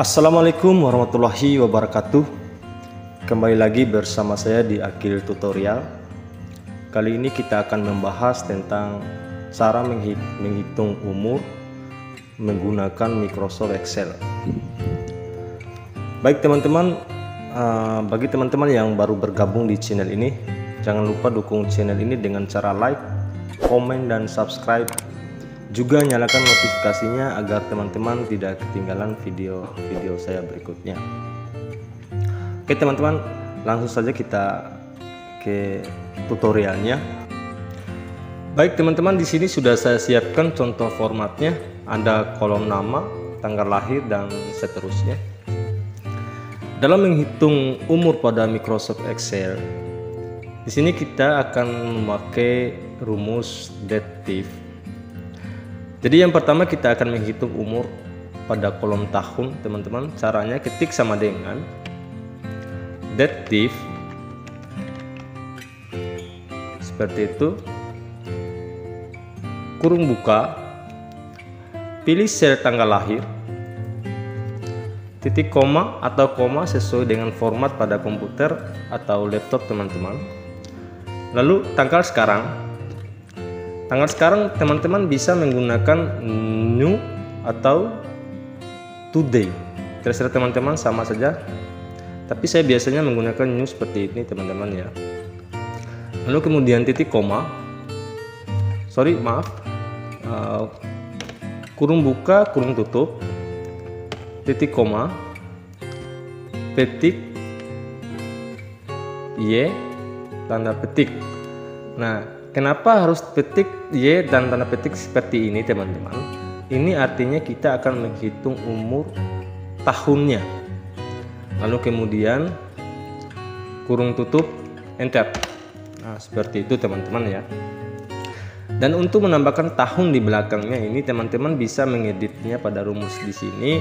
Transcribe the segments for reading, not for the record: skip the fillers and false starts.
Assalamualaikum warahmatullahi wabarakatuh. Kembali lagi bersama saya di Akil Tutorial. Kali ini kita akan membahas tentang cara menghitung umur menggunakan Microsoft Excel. Baik teman-teman, bagi teman-teman yang baru bergabung di channel ini, jangan lupa dukung channel ini dengan cara like, komen, dan subscribe. Juga nyalakan notifikasinya agar teman-teman tidak ketinggalan video-video saya berikutnya. Oke teman-teman, langsung saja kita ke tutorialnya. Baik teman-teman, di sini sudah saya siapkan contoh formatnya. Ada kolom nama, tanggal lahir, dan seterusnya. Dalam menghitung umur pada Microsoft Excel, di sini kita akan memakai rumus dative. Jadi yang pertama kita akan menghitung umur pada kolom tahun teman-teman. Caranya ketik sama dengan dative seperti itu, kurung buka, pilih sel tanggal lahir, titik koma atau koma sesuai dengan format pada komputer atau laptop teman-teman. Lalu tanggal sekarang. Tanggal sekarang teman-teman bisa menggunakan new atau today, terserah teman-teman, sama saja. Tapi saya biasanya menggunakan new seperti ini teman-teman ya. Lalu kemudian titik koma, kurung buka, kurung tutup, titik koma, petik, y, tanda petik. Nah, kenapa harus petik Y dan tanda petik seperti ini teman-teman? Ini artinya kita akan menghitung umur tahunnya. Lalu kemudian kurung tutup, enter. Nah, seperti itu teman-teman ya. Dan untuk menambahkan tahun di belakangnya ini teman-teman bisa mengeditnya pada rumus di sini.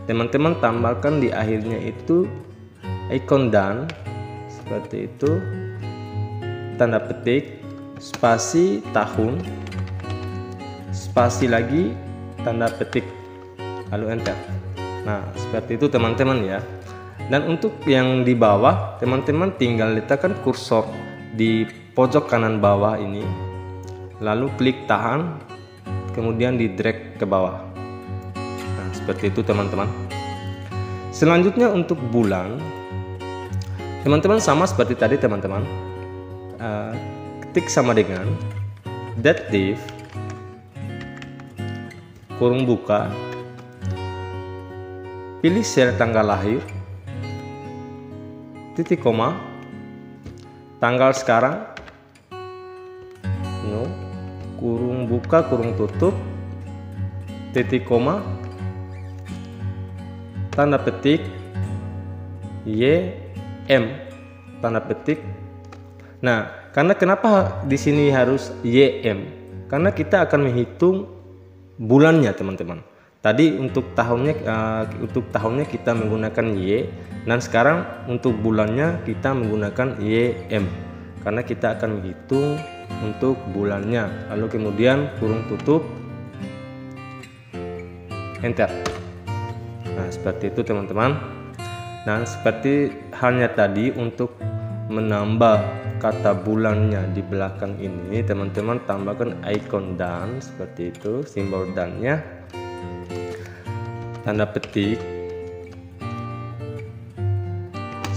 Teman-teman tambahkan di akhirnya itu icon dan seperti itu, tanda petik, spasi tahun, spasi lagi, tanda petik, lalu enter. Nah, seperti itu teman-teman ya. Dan untuk yang di bawah, teman-teman tinggal letakkan kursor di pojok kanan bawah ini, lalu klik tahan, kemudian di drag ke bawah. Nah, seperti itu teman-teman. Selanjutnya untuk bulan, teman-teman sama seperti tadi teman-teman. Ketik sama dengan dative, kurung buka, pilih sel tanggal lahir, titik koma, tanggal sekarang, no, kurung buka, kurung tutup, titik koma, tanda petik, y, m, tanda petik. Nah, karena kenapa di sini harus YM? Karena kita akan menghitung bulannya, teman-teman. Tadi untuk tahunnya kita menggunakan Y, dan sekarang untuk bulannya kita menggunakan YM. Karena kita akan menghitung untuk bulannya. Lalu kemudian kurung tutup, enter. Nah, seperti itu teman-teman. Dan seperti halnya tadi untuk menambah kata bulannya di belakang ini, teman-teman tambahkan icon dan seperti itu, simbol dan-nya, tanda petik,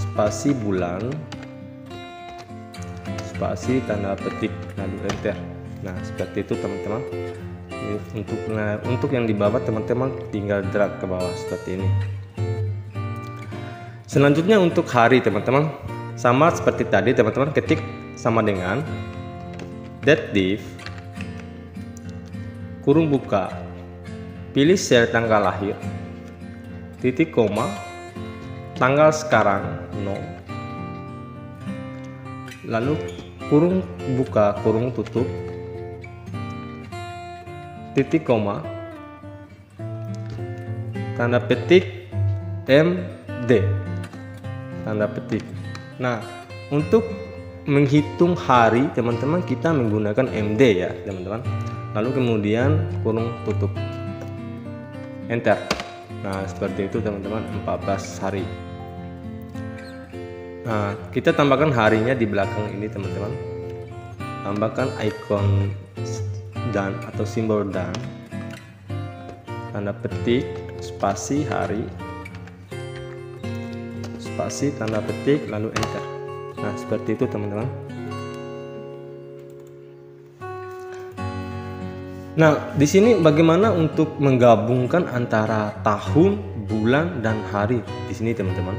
spasi bulan, spasi tanda petik, lalu enter. Nah, seperti itu teman-teman. Untuk yang di bawah teman-teman tinggal drag ke bawah seperti ini. Selanjutnya untuk hari teman-teman, sama seperti tadi teman-teman, ketik sama dengan dative, kurung buka, pilih sel tanggal lahir, titik koma, tanggal sekarang, no, lalu kurung buka, kurung tutup, titik koma, tanda petik, MD, tanda petik. Nah, untuk menghitung hari teman-teman kita menggunakan MD ya teman-teman. Lalu kemudian kurung tutup, enter. Nah, seperti itu teman-teman, 14 hari. Nah, kita tambahkan harinya di belakang ini teman-teman. Tambahkan icon dan atau simbol dan, tanda petik, spasi hari, spasi, tanda petik, lalu enter. Nah, seperti itu teman-teman. Nah, di sini bagaimana untuk menggabungkan antara tahun, bulan, dan hari di sini teman-teman.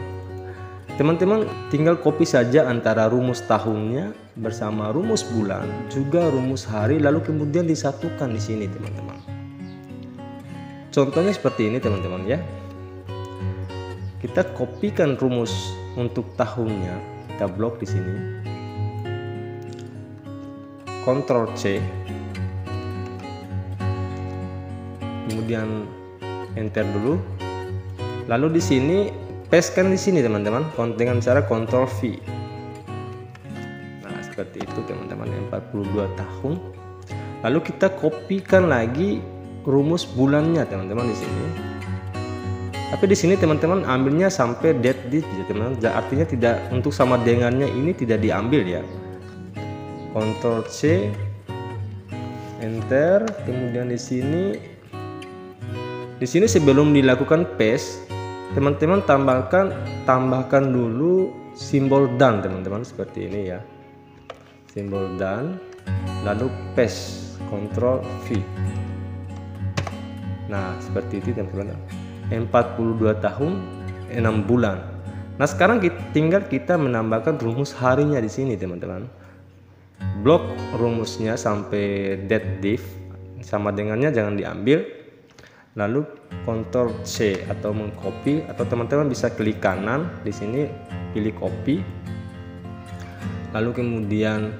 Teman-teman tinggal copy saja antara rumus tahunnya bersama rumus bulan, juga rumus hari, lalu kemudian disatukan di sini teman-teman. Contohnya seperti ini teman-teman ya. Kita kopikan rumus untuk tahunnya, kita blok di sini. Ctrl C. Kemudian enter dulu. Lalu di sini pastekan di sini teman-teman dengan cara Ctrl V. Nah, seperti itu teman-teman, 42 tahun. Lalu kita kopikan lagi rumus bulannya teman-teman di sini. Tapi di sini teman-teman ambilnya sampai date div ya teman-teman. Artinya tidak, untuk sama dengannya ini tidak diambil ya. Ctrl C, enter. Kemudian di sini sebelum dilakukan paste, teman-teman tambahkan dulu simbol dan teman-teman, seperti ini ya. Simbol dan, lalu paste, Ctrl V. Nah, seperti itu teman-teman. 42 tahun 6 bulan. Nah, sekarang tinggal kita menambahkan rumus harinya di sini teman-teman. Blok rumusnya sampai date div, sama dengannya jangan diambil. Lalu Ctrl C atau mengcopy, atau teman-teman bisa klik kanan di sini, pilih copy. Lalu kemudian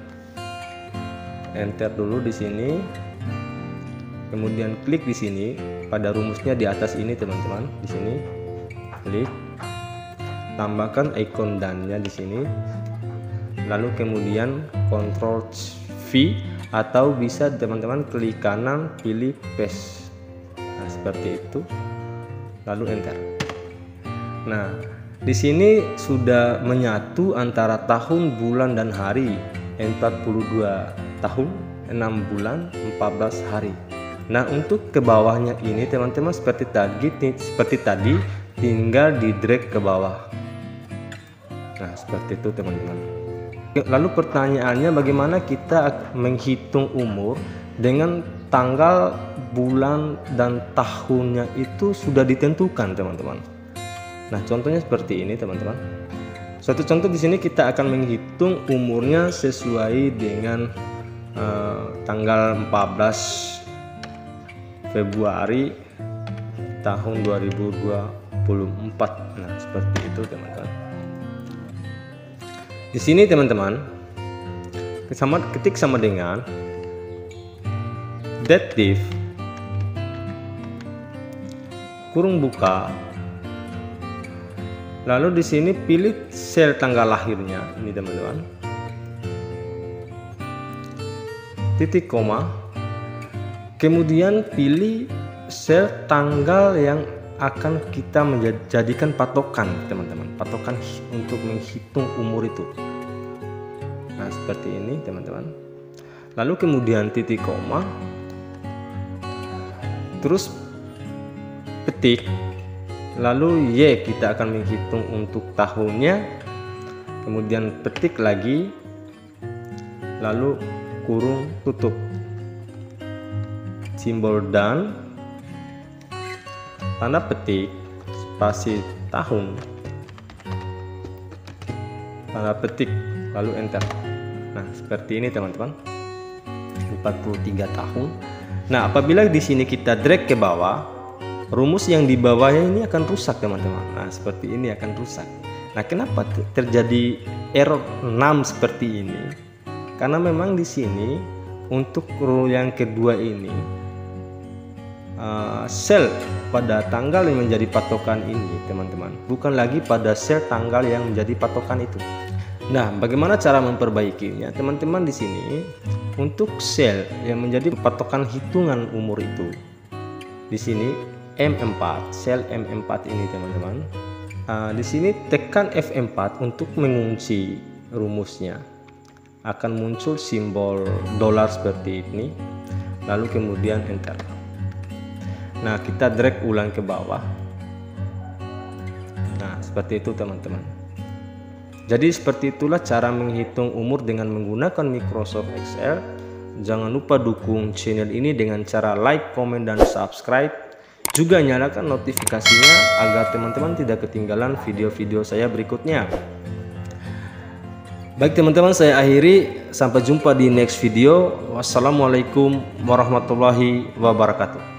enter dulu di sini. Kemudian klik di sini pada rumusnya di atas ini teman-teman. Di sini klik, tambahkan icon dan-nya di sini. Lalu kemudian Ctrl V, atau bisa teman-teman klik kanan pilih paste. Nah, seperti itu. Lalu enter. Nah, di sini sudah menyatu antara tahun, bulan, dan hari. 42 tahun 6 bulan 14 hari. Nah, untuk ke bawahnya ini teman-teman seperti tadi tinggal di drag ke bawah. Nah, seperti itu teman-teman. Lalu pertanyaannya, bagaimana kita menghitung umur dengan tanggal, bulan, dan tahunnya itu sudah ditentukan teman-teman. Nah, contohnya seperti ini teman-teman. Suatu contoh di sini kita akan menghitung umurnya sesuai dengan tanggal 14 Februari tahun 2024. Nah, seperti itu teman-teman. Di sini teman-teman ketik sama dengan date div kurung buka, lalu di sini pilih sel tanggal lahirnya ini teman-teman, titik koma, kemudian pilih sel tanggal yang akan kita menjadikan patokan teman-teman, patokan untuk menghitung umur itu. Nah, seperti ini teman-teman. Lalu kemudian titik koma, terus petik, lalu Y kita akan menghitung untuk tahunnya, kemudian petik lagi, lalu kurung tutup, simbol dan, tanda petik, spasi tahun, tanda petik, lalu enter. Nah, seperti ini teman-teman. 43 tahun. Nah, apabila di sini kita drag ke bawah, rumus yang di bawahnya ini akan rusak teman-teman. Nah, seperti ini akan rusak. Nah, kenapa terjadi error 6 seperti ini? Karena memang di sini untuk yang kedua ini sel pada tanggal yang menjadi patokan ini teman-teman, bukan lagi pada sel tanggal yang menjadi patokan itu. Nah, bagaimana cara memperbaikinya teman-teman? Di sini untuk sel yang menjadi patokan hitungan umur itu, di sini M4, sel M4 ini teman-teman. Di sini tekan F4 untuk mengunci rumusnya. Akan muncul simbol dolar seperti ini, lalu kemudian enter. Nah, kita drag ulang ke bawah. Nah, seperti itu teman-teman. Jadi seperti itulah cara menghitung umur dengan menggunakan Microsoft Excel. Jangan lupa dukung channel ini dengan cara like, komen, dan subscribe. Juga nyalakan notifikasinya agar teman-teman tidak ketinggalan video-video saya berikutnya. Baik teman-teman, saya akhiri. Sampai jumpa di next video. Wassalamualaikum warahmatullahi wabarakatuh.